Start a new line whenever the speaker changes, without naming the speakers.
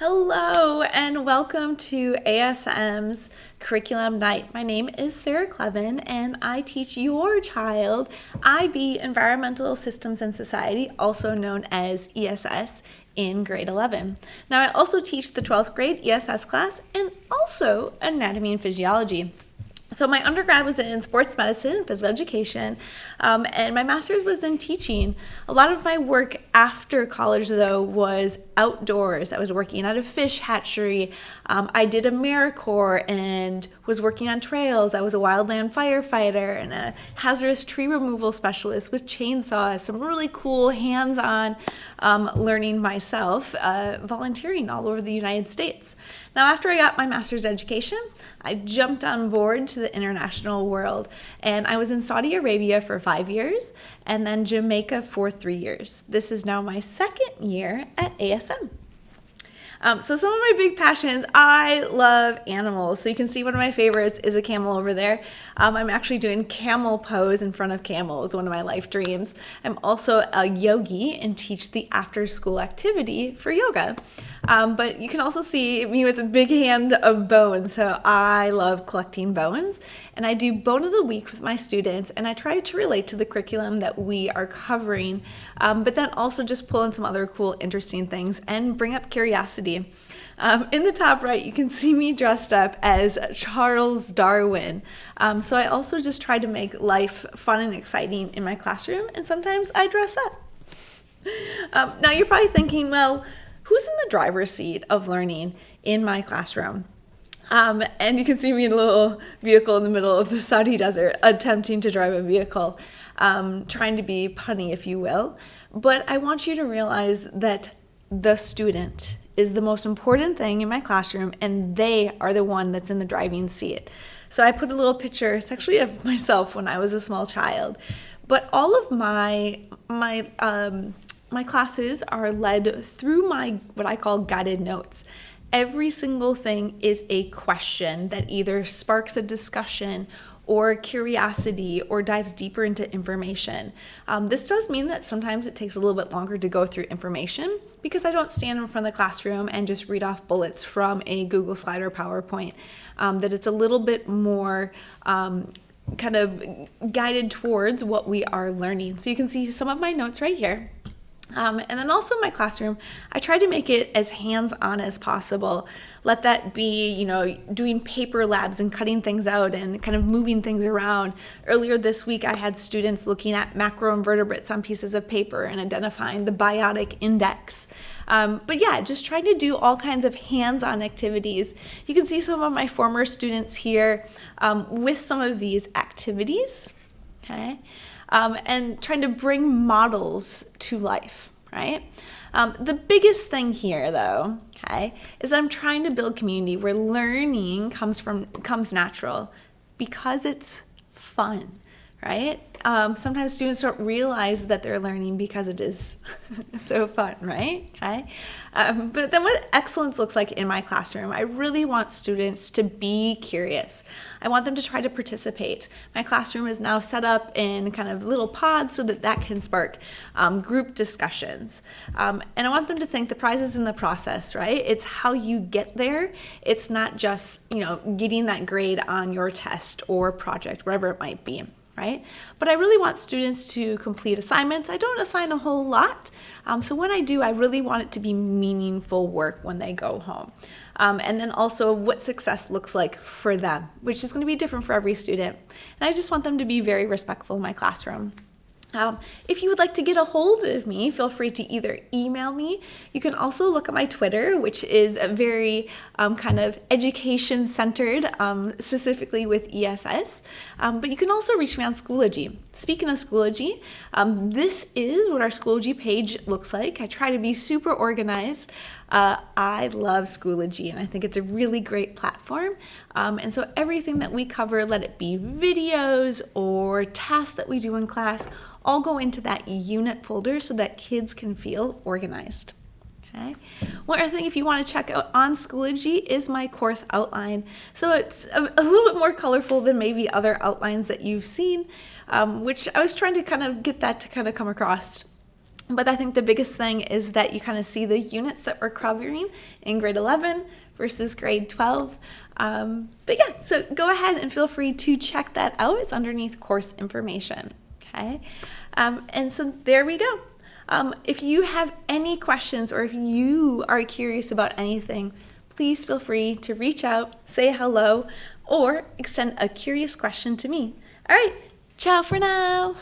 Hello and welcome to ASM's Curriculum Night. My name is Sarah Kleven and I teach your child IB Environmental Systems and Society, also known as ESS, in grade 11. Now I also teach the 12th grade ESS class and also anatomy and physiology. So my undergrad was in sports medicine and physical education, and my master's was in teaching. A lot of my work after college, though, was outdoors. I was working at a fish hatchery. I did AmeriCorps and was working on trails. I was a wildland firefighter and a hazardous tree removal specialist with chainsaws. Some really cool hands-on learning myself, volunteering all over the United States. Now, after I got my master's education, I jumped on board to the international world, and I was in Saudi Arabia for 5 years and then Jamaica for 3 years. This is now my second year at ASM. So some of my big passions, I love animals. So you can see one of my favorites is a camel over there. I'm actually doing camel pose in front of camels, one of my life dreams. I'm also a yogi and teach the after school activity for yoga. But you can also see me with a big hand of bones. So I love collecting bones, and I do bone of the week with my students, and I try to relate to the curriculum that we are covering, but then also just pull in some other cool, interesting things and bring up curiosity. In the top right, you can see me dressed up as Charles Darwin. So I also just try to make life fun and exciting in my classroom, and sometimes I dress up. Now you're probably thinking, well, who's in the driver's seat of learning in my classroom? And you can see me in a little vehicle in the middle of the Saudi desert, attempting to drive a vehicle, trying to be punny, if you will. But I want you to realize that the student is the most important thing in my classroom, and they are the one that's in the driving seat. So I put a little picture, it's actually of myself when I was a small child. But all of my classes are led through my what I call guided notes. Every single thing is a question that either sparks a discussion or curiosity or dives deeper into information. This does mean that sometimes it takes a little bit longer to go through information because I don't stand in front of the classroom and just read off bullets from a Google slide or PowerPoint, that it's a little bit more kind of guided towards what we are learning. So you can see some of my notes right here. And then also in my classroom, I try to make it as hands-on as possible. Let that be, doing paper labs and cutting things out and kind of moving things around. Earlier this week, I had students looking at macroinvertebrates on pieces of paper and identifying the biotic index. But yeah, just trying to do all kinds of hands-on activities. You can see some of my former students here with some of these activities, okay? And trying to bring models to life, right? The biggest thing here, though, okay, is I'm trying to build community where learning comes natural because it's fun, right? Sometimes students don't realize that they're learning because it is so fun, right? Okay. But then what excellence looks like in my classroom, I really want students to be curious. I want them to try to participate. My classroom is now set up in kind of little pods so that can spark group discussions. And I want them to think the prize is in the process, right? It's how you get there. It's not just, getting that grade on your test or project, whatever it might be. Right? But I really want students to complete assignments. I don't assign a whole lot. So when I do, I really want it to be meaningful work when they go home. And then also what success looks like for them, which is going to be different for every student. And I just want them to be very respectful in my classroom. If you would like to get a hold of me, feel free to either email me. You can also look at my Twitter, which is a very kind of education-centered, specifically with ESS. But you can also reach me on Schoology. Speaking of Schoology, this is what our Schoology page looks like. I try to be super organized. I love Schoology, and I think it's a really great platform. And so everything that we cover, let it be videos or tasks that we do in class, all go into that unit folder so that kids can feel organized. Okay. One other thing, if you want to check out on Schoology, is my course outline. So it's a little bit more colorful than maybe other outlines that you've seen, which I was trying to kind of get that to kind of come across. But I think the biggest thing is that you kind of see the units that we're covering in grade 11 versus grade 12. But yeah, so go ahead and feel free to check that out. It's underneath course information. Okay. And so there we go. If you have any questions or if you are curious about anything, please feel free to reach out, say hello, or extend a curious question to me. All right. Ciao for now.